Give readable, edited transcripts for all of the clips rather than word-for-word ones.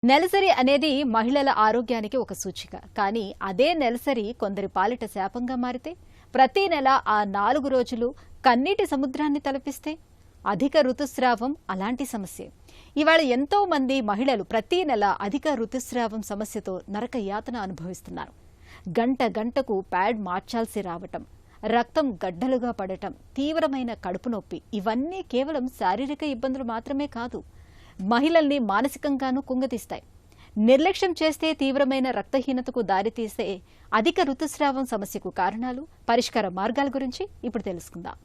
నెలసరి అనేది మహిళల ఆరోగ్యానికి ఒక సూచిక. కానీ అదే నెలసరి కొందరి పాలిట శాపంగా మారితే, ప్రతి నెల ఆ 4 రోజులు కన్నీటి సముద్రాన్ని తలపిస్తే, అధిక ఋతుస్రావం అలాంటి సమస్యే. ఇవాళ ఎంతో మంది మహిళలు ప్రతి నెల అధిక ఋతుస్రావం సమస్యతో నరక యాతన అనుభవిస్తున్నారు. గంట గంటకు ప్యాడ్ మార్చాల్సి రావటం, రక్తం గడ్డలుగా పడటం, తీవ్రమైన కడుపు నొప్పి ఇవన్నీ కేవలం శారీరక ఇబ్బందులు మాత్రమే కాదు, మహిళల్ని మానసికంగానూ కుంగదీస్తాయి. నిర్లక్ష్యం చేస్తే తీవ్రమైన రక్తహీనతకు దారితీసే అధిక ఋతుస్రావం సమస్యకు కారణాలు, పరిష్కార మార్గాల గురించి ఇప్పుడు తెలుసుకుందాం.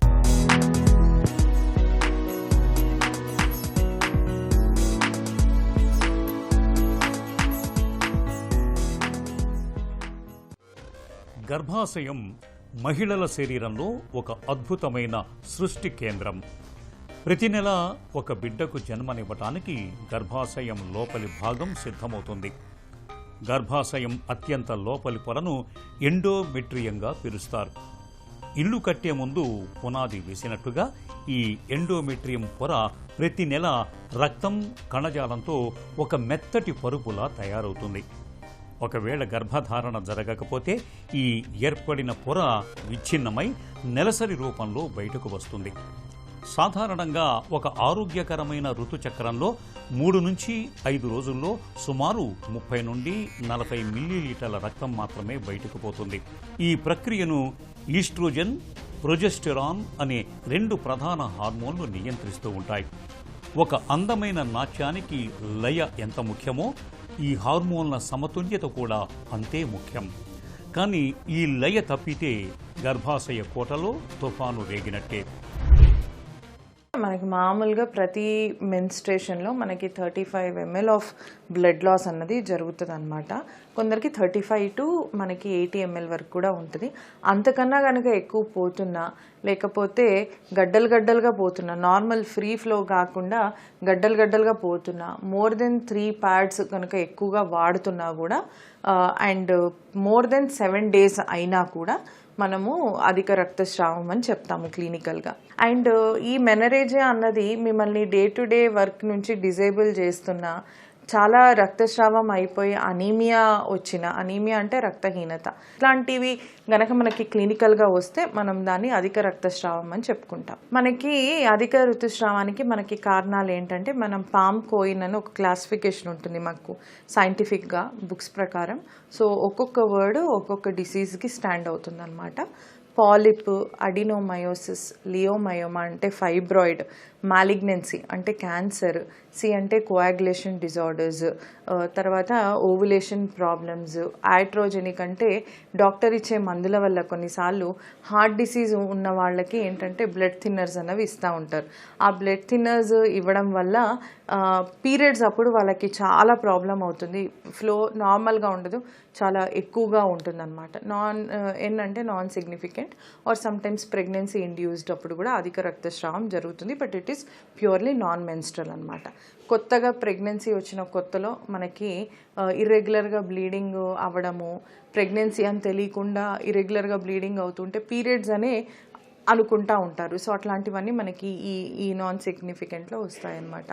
గర్భాశయం మహిళల శరీరంలో ఒక అద్భుతమైన సృష్టి కేంద్రం. ప్రతి నెల ఒక బిడ్డకు జన్మనివ్వటానికి గర్భాశయం లోపలి భాగం సిద్ధమవుతుంది. గర్భాశయం అత్యంత లోపలి పొరను ఎండోమెట్రియంగా పిలుస్తారు. ఇల్లు కట్టే ముందు పునాది వేసినట్టుగా ఈ ఎండోమెట్రియం పొర ప్రతి నెల రక్తం కణజాలంతో ఒక మెత్తటి పరుపులా తయారవుతుంది. ఒకవేళ గర్భధారణ జరగకపోతే ఈ ఏర్పడిన పొర విచ్ఛిన్నమై నెలసరి రూపంలో బయటకు వస్తుంది. సాధారణంగా ఒక ఆరోగ్యకరమైన ఋతుచక్రంలో 3 నుంచి 5 రోజుల్లో సుమారు 30 నుండి 40 మిల్లీలీటర్ల రక్తం మాత్రమే బయటకు పోతుంది. ఈ ప్రక్రియను ఈస్ట్రోజన్, ప్రొజెస్టెరాన్ అనే 2 ప్రధాన హార్మోన్లు నియంత్రిస్తూ ఉంటాయి. ఒక అందమైన నాట్యానికి లయ ఎంత ముఖ్యమో ఈ హార్మోన్ల సమతుల్యత కూడా అంతే ముఖ్యం. కానీ ఈ లయ తప్పితే గర్భాశయ కోటలో తుఫాను రేగినట్టే. మనకి మామూలుగా ప్రతి మెన్స్ట్రేషన్లో మనకి 35 ml ఆఫ్ బ్లడ్ లాస్ అన్నది జరుగుతుంది అనమాట. కొందరికి 35 to మనకి 80 ml వరకు కూడా ఉంటుంది. అంతకన్నా కనుక ఎక్కువ పోతున్నా, లేకపోతే గడ్డలుగా పోతున్నా, నార్మల్ ఫ్రీ ఫ్లో కాకుండా గడ్డలుగా పోతున్నా, మోర్ దెన్ 3 ప్యాడ్స్ కనుక ఎక్కువగా వాడుతున్నా కూడా, అండ్ మోర్ దెన్ 7 days అయినా కూడా మనము అధిక రక్తస్రావం అని చెప్తాము క్లినికల్గా. అండ్ ఈ మెనరేజియా అన్నది మిమ్మల్ని డే టు డే వర్క్ నుంచి డిజేబుల్ చేస్తున్నా, చాలా రక్తస్రావం అయిపోయి అనీమియా అంటే రక్తహీనత, ఇట్లాంటివి గనక మనకి క్లినికల్గా వస్తే మనం దాన్ని అధిక రక్తస్రావం అని చెప్పుకుంటాం. మనకి అధిక ఋతుస్రావానికి మనకి కారణాలు ఏంటంటే, మనం పామ్ కోయిన్ అని ఒక క్లాసిఫికేషన్ ఉంటుంది మాకు సైంటిఫిక్గా బుక్స్ ప్రకారం. సో ఒక్కొక్క వర్డ్ ఒక్కొక్క డిసీజ్కి స్టాండ్ అవుతుంది అనమాట. పాలిప్, అడినోమయోసిస్, లియోమయోమా అంటే ఫైబ్రాయిడ్, మాలిగ్నెన్సీ అంటే క్యాన్సర్, సి అంటే కోయాగులేషన్ డిజార్డర్స్, తర్వాత ఓవులేషన్ ప్రాబ్లమ్స్, యాట్రోజెనిక్ అంటే డాక్టర్ ఇచ్చే మందుల వల్ల కొన్నిసార్లు హార్ట్ డిసీజ్ ఉన్న వాళ్ళకి ఏంటంటే బ్లడ్ థిన్నర్స్ అన్నవి ఇస్తూ ఉంటారు. ఆ బ్లడ్ థిన్నర్స్ ఇవ్వడం వల్ల పీరియడ్స్ అప్పుడు వాళ్ళకి చాలా ప్రాబ్లం అవుతుంది. ఫ్లో నార్మల్గా ఉండదు, చాలా ఎక్కువగా ఉంటుంది అనమాట. అంటే non significant or sometimes pregnancy induced అప్పుడు కూడా అధిక రక్తస్రావం జరుగుతుంది. But it is purely non menstrual అనమాట. కొత్తగా ప్రెగ్నెన్సీ వచ్చిన కొత్తలో మనకి ఇర్రెగ్యులర్గా బ్లీడింగ్ అవ్వడము, ప్రెగ్నెన్సీ అని తెలియకుండా ఇర్రెగ్యులర్గా బ్లీడింగ్ అవుతుంటే పీరియడ్స్ అనే అనుకుంటా ఉంటారు. సో అట్లాంటివన్నీ మనకి ఈ నాన్ సిగ్నిఫికెంట్లో వస్తాయన్నమాట.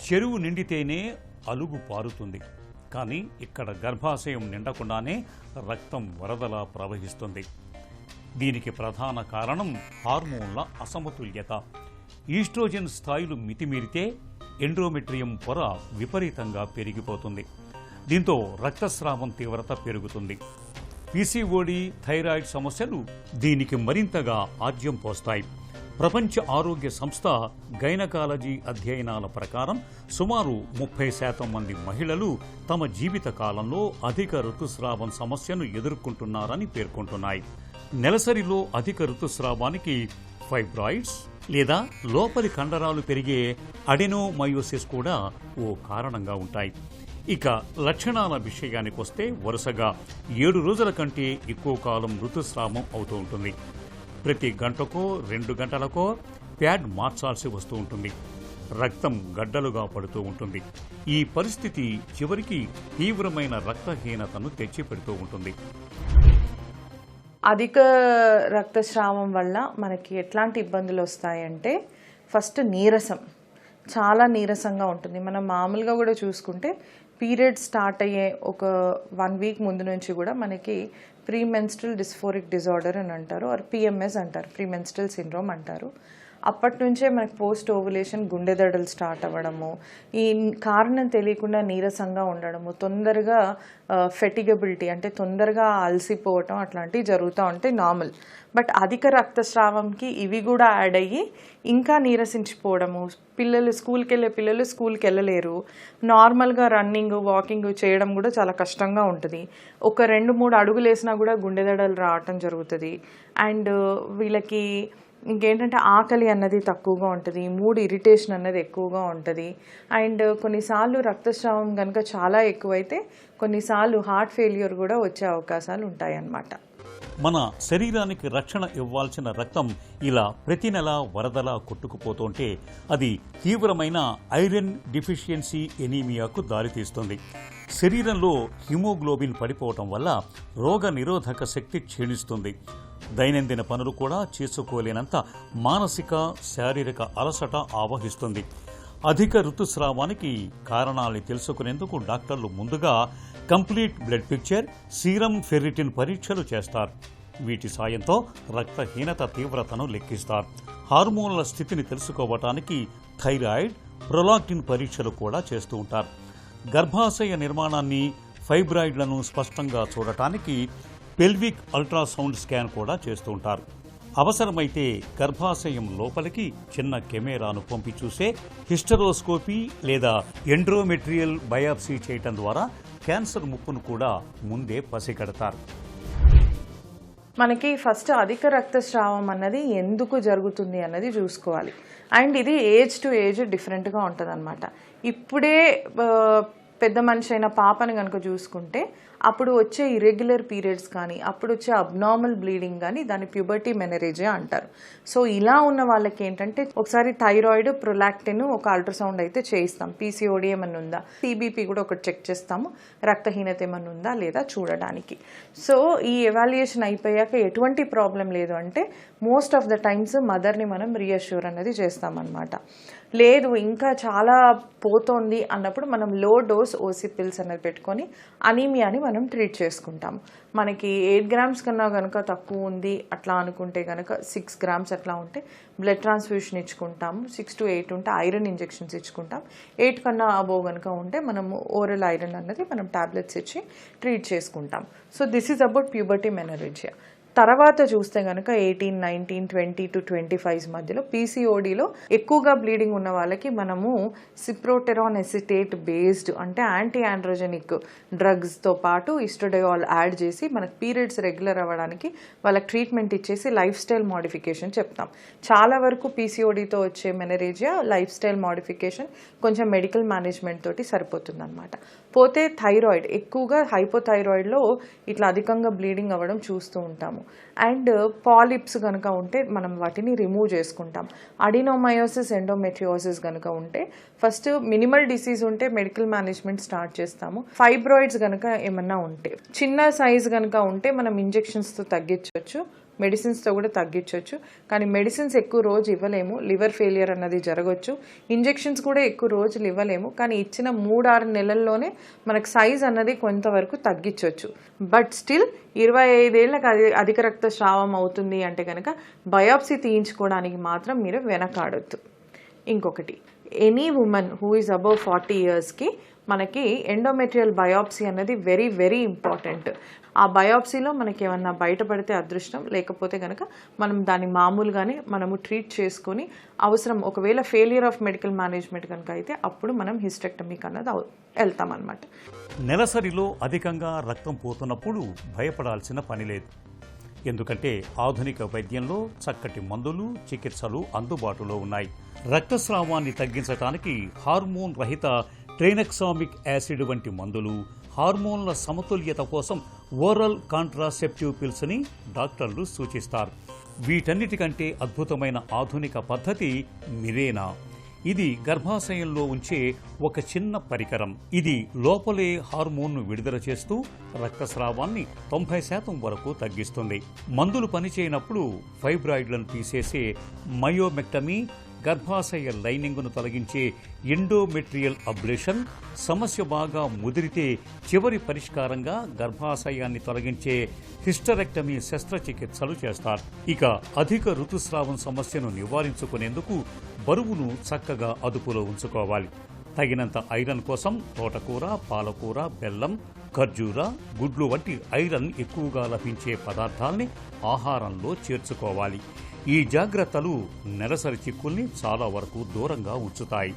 చెరువు నిండితేనే అలుగు పారుతుంది, కానీ ఇక్కడ గర్భాశయం నిండకుండానే రక్తం వరదలా ప్రవహిస్తుంది. దీనికి ప్రధాన కారణం హార్మోన్ల అసమతుల్యత. ఈస్ట్రోజన్ స్థాయిలు మితిమీరితే ఎండోమెట్రియం పొర విపరీతంగా పెరిగిపోతుంది. దీంతో రక్తస్రావం తీవ్రత పెరుగుతుంది. పీసీఓడి, థైరాయిడ్ సమస్యలు దీనికి మరింతగా ఆజ్యం పోస్తాయి. ప్రపంచ ఆరోగ్య సంస్థ గైనకాలజీ అధ్యయనాల ప్రకారం సుమారు 30% మంది మహిళలు తమ జీవిత కాలంలో అధిక ఋతుస్రావం సమస్యను ఎదుర్కొంటున్నారని పేర్కొంటున్నాయి. నెలసరిలో అధిక ఋతుస్రావానికి ఫైబ్రాయిడ్స్ లేదా లోపలి కండరాలు పెరిగే అడెనోమయోసిస్ కూడా ఓ కారణంగా ఉంటాయి. ఇక లక్షణాల విషయానికి వస్తే వరుసగా 7 రోజుల కంటే ఎక్కువ కాలం ఋతుస్రావం అవుతూ ఉంటుంది. ప్రతి గంటకో 2 గంటలకో ప్యాడ్ మార్చాల్సి వస్తూ ఉంటుంది. రక్తం గడ్డలుగా పడుతూ ఉంటుంది. ఈ పరిస్థితి చివరికి తీవ్రమైన రక్తహీనతను తెచ్చిపెడుతూ ఉంటుంది. అధిక రక్తస్రావం వల్ల మనకి ఎట్లాంటి ఇబ్బందులు వస్తాయంటే, ఫస్ట్ నీరసం. చాలా నీరసంగా ఉంటుంది. మనం మామూలుగా కూడా చూసుకుంటే పీరియడ్ స్టార్ట్ అయ్యే ఒక 1 వీక్ ముందు నుంచి కూడా మనకి ప్రీమెన్స్ట్రల్ డిస్ఫోరిక్ డిజార్డర్ అని అంటారు, ఆర్ పిఎంఎస్ అంటారు, ప్రీమెన్స్ట్రల్ సిండ్రోమ్ అంటారు. అప్పటి నుంచే మనకి పోస్ట్ ఓవులేషన్ గుండె దడలు స్టార్ట్ అవ్వడము, ఈ కారణం తెలియకుండా నీరసంగా ఉండడము, తొందరగా ఫెటిగబిలిటీ అంటే తొందరగా అలసిపోవటం అట్లాంటివి జరుగుతూ ఉంటాయి నార్మల్. బట్ అధిక రక్తస్రావంకి ఇవి కూడా యాడ్ అయ్యి ఇంకా నీరసించిపోవడము, పిల్లలు స్కూల్కి వెళ్ళలేరు, నార్మల్గా రన్నింగ్ వాకింగ్ చేయడం కూడా చాలా కష్టంగా ఉంటుంది. ఒక 2-3 అడుగులు వేసినా కూడా గుండె దడలు రావటం జరుగుతుంది. అండ్ వీళ్ళకి ఇంకేంటంటే ఆకలి అన్నది తక్కువగా ఉంటుంది, మూడ్ ఇరిటేషన్ అన్నది ఎక్కువగా ఉంటుంది. అండ్ కొన్నిసార్లు రక్తస్రావం కనుక చాలా ఎక్కువైతే కొన్నిసార్లు హార్ట్ ఫెయిల్యూర్ కూడా వచ్చే అవకాశాలు ఉంటాయన్నమాట. మన శరీరానికి రక్షణ ఇవ్వాల్సిన రక్తం ఇలా ప్రతి నెల వరదలా కొట్టుకుపోతుంటే అది తీవ్రమైన ఐరన్ డిఫిషియన్సీ ఎనీమియాకు దారితీస్తుంది. శరీరంలో హిమోగ్లోబిన్ పడిపోవటం వల్ల రోగ నిరోధక శక్తి క్షీణిస్తుంది. దైనందిన పనులు కూడా చేసుకోలేనంత మానసిక శారీరక అలసట ఆవహిస్తుంది. అధిక ఋతుస్రావానికి కారణాలను తెలుసుకునేందుకు డాక్టర్లు ముందుగా complete blood picture, serum ferritin పరీక్షలు చేస్తారు. వీటి సాయంతో రక్తహీనత తీవ్రతను లెక్కిస్తారు. హార్మోన్ల స్థితిని తెలుసుకోవటానికి థైరాయిడ్, ప్రొలాక్టిన్ పరీక్షలు కూడా చేస్తూ ఉంటారు. గర్భాశయ నిర్మాణాన్ని, ఫైబ్రాయిడ్లను స్పష్టంగా చూడటానికి పెల్విక్ అల్ట్రాసౌండ్ స్కాన్ కూడా చేస్తూ ఉంటారు. అవసరమైతే గర్భాశయం లోపలికి చిన్న కెమెరాను పంపి చూసే హిస్టరోస్కోపీ లేదా ఎండ్రోమెట్రియల్ బయాప్సీ చేయటం ద్వారా క్యాన్సర్ ముప్పును కూడా ముందే పసిగడతారు. మనకి ఫస్ట్ అధిక రక్తస్రావం అన్నది ఎందుకు జరుగుతుంది అన్నది చూసుకోవాలి. అండ్ ఇది ఏజ్ టు ఏజ్ డిఫరెంట్గా ఉంటుంది అన్నమాట. ఇప్పుడే పెద్ద మనిషి అయిన పాపని కనుక చూసుకుంటే అప్పుడు వచ్చే ఇర్రెగ్యులర్ పీరియడ్స్ కానీ అప్పుడు వచ్చే అబ్నార్మల్ బ్లీడింగ్ కానీ దాన్ని ప్యూబర్టీ మెనరేజియా అంటారు. సో ఇలా ఉన్న వాళ్ళకి ఏంటంటే ఒకసారి థైరాయిడ్, ప్రొలాక్టిన్ ఒక అల్ట్రాసౌండ్ అయితే చేయిస్తాం, పీసీఓడి ఏమన్నా ఉందా, సిబిపి కూడా ఒకటి చెక్ చేస్తాము, రక్తహీనత ఏమన్నా ఉందా లేదా చూడడానికి. సో ఈ ఎవాల్యుయేషన్ అయిపోయాక ఎటువంటి ప్రాబ్లం లేదు అంటే మోస్ట్ ఆఫ్ ద టైమ్స్ మదర్ని మనం రీఅష్యూర్ అనేది చేస్తామన్నమాట. లేదు ఇంకా చాలా పోతోంది అన్నప్పుడు మనం లో డోస్ ఓసీ పిల్స్ అనేది పెట్టుకొని అనీమియాని మనం ట్రీట్ చేసుకుంటాం. మనకి 8 grams కన్నా కనుక తక్కువ ఉంది అట్లా అనుకుంటే కనుక 6 grams అట్లా ఉంటే బ్లడ్ ట్రాన్స్ఫ్యూషన్ ఇచ్చుకుంటాము. 6 to 8 ఉంటే ఐరన్ ఇంజెక్షన్స్ ఇచ్చుకుంటాం. 8 కన్నా అబోవ్ కనుక ఉంటే మనము ఓరల్ ఐరన్ అన్నది మనం టాబ్లెట్స్ ఇచ్చి ట్రీట్ చేసుకుంటాం. So this is about puberty menorrhagia. తర్వాత చూస్తే కనుక 18, 19, 20 to 25 మధ్యలో పీసీఓడిలో ఎక్కువగా బ్లీడింగ్ ఉన్న వాళ్ళకి మనము సిప్రోటెరాన్ ఎసిటేట్ బేస్డ్ అంటే యాంటీ ఆండ్రోజెనిక్ డ్రగ్స్తో పాటు ఈస్ట్రోడయోల్ యాడ్ చేసి మనకు పీరియడ్స్ రెగ్యులర్ అవ్వడానికి వాళ్ళకి ట్రీట్మెంట్ ఇచ్చేసి లైఫ్ స్టైల్ మోడిఫికేషన్ చెప్తాం. చాలా వరకు పీసీఓడితో వచ్చే మెనరేజియా లైఫ్ స్టైల్ మోడిఫికేషన్ కొంచెం మెడికల్ మేనేజ్మెంట్ తోటి సరిపోతుంది అనమాట. పోతే థైరాయిడ్ ఎక్కువగా హైపోథైరాయిడ్లో ఇట్లా అధికంగా బ్లీడింగ్ అవ్వడం చూస్తూ ఉంటాము. అండ్ పాలిప్స్ కనుక ఉంటే మనం వాటిని రిమూవ్ చేసుకుంటాం. అడినోమయోసిస్, ఎండోమెట్రియోసిస్ కనుక ఉంటే ఫస్ట్ మినిమల్ డిసీజ్ ఉంటే మెడికల్ మేనేజ్మెంట్ స్టార్ట్ చేస్తాము. ఫైబ్రాయిడ్స్ కనుక ఏమన్నా ఉంటే, చిన్న సైజ్ కనుక ఉంటే మనం ఇంజెక్షన్స్తో తగ్గించవచ్చు, మెడిసిన్స్తో కూడా తగ్గించవచ్చు. కానీ మెడిసిన్స్ ఎక్కువ రోజు ఇవ్వలేము, లివర్ ఫెయిలియర్ అన్నది జరగవచ్చు. ఇంజెక్షన్స్ కూడా ఎక్కువ రోజులు ఇవ్వలేము, కానీ ఇచ్చిన 3-6 నెలల్లోనే మనకు సైజ్ అన్నది కొంతవరకు తగ్గించవచ్చు. బట్ స్టిల్ 25 ఏళ్ళకి అధిక రక్తస్రావం అవుతుంది అంటే కనుక బయాప్సీ తీయించుకోవడానికి మాత్రం మీరు వెనకాడొద్దు. ఇంకొకటి, any women who is above 40 yearsకి మనకి ఎండోమెట్రియల్ బయాప్సీ అన్నది వెరీ వెరీ ఇంపార్టెంట్. ఆ బయాప్సీలో మనకి ఏమన్నా బయటపడితే అదృష్టం, లేకపోతే కనుక మనం దాన్ని మామూలుగానే మనము ట్రీట్ చేసుకొని అవసరం ఒకవేళ ఫెయిలియర్ ఆఫ్ మెడికల్ మేనేజ్మెంట్ కనుక అయితే అప్పుడు మనం హిస్టెక్టమీకి అన్నది వెళ్తామన్నమాట. నెలసరిలో అధికంగా రక్తం పోతున్నప్పుడు భయపడాల్సిన పని లేదు. ఎందుకంటే ఆధునిక వైద్యంలో చక్కటి మందులు, చికిత్సలు అందుబాటులో ఉన్నాయి. రక్తస్రావాన్ని తగ్గించడానికి హార్మోన్ రహిత ట్రైనెక్సామిక్ యాసిడ్ వంటి మందులు, హార్మోన్ల సమతుల్యత కోసం ఓరల్ కాంట్రాసెప్టివ్ పిల్స్ని డాక్టర్లు సూచిస్తారు. వీటన్నిటికంటే అద్భుతమైన ఆధునిక పద్ధతి మిరేనా. ఇది గర్భాశయంలో ఉంచే ఒక చిన్న పరికరం. ఇది లోపలే హార్మోన్ను విడుదల చేస్తూ రక్తస్రావాన్ని 90% వరకు తగ్గిస్తుంది. మందులు పనిచేయనప్పుడు ఫైబ్రాయిడ్లను తీసేసే మయోమెక్టమీ, గర్భాశయ లైనింగ్ను తొలగించే ఎండోమెట్రియల్ అబ్లేషన్, సమస్య బాగా ముదిరితే చివరి పరిష్కారంగా గర్భాశయాన్ని తొలగించే హిస్టరెక్టమీ శస్త్రచికిత్సలు చేస్తారు. ఇక అధిక ఋతుస్రావం సమస్యను నివారించుకునేందుకు బరువును చక్కగా అదుపులో ఉంచుకోవాలి. తగినంత ఐరన్ కోసం తోటకూర, పాలకూర, బెల్లం, ఖర్జూర, గుడ్లు వంటి ఐరన్ ఎక్కువగా లభించే పదార్థాల్ని ఆహారంలో చేర్చుకోవాలి. ఈ జాగ్రత్తలు నెలసరి చిక్కుల్ని చాలా వరకు దూరంగా ఉంచుతాయి.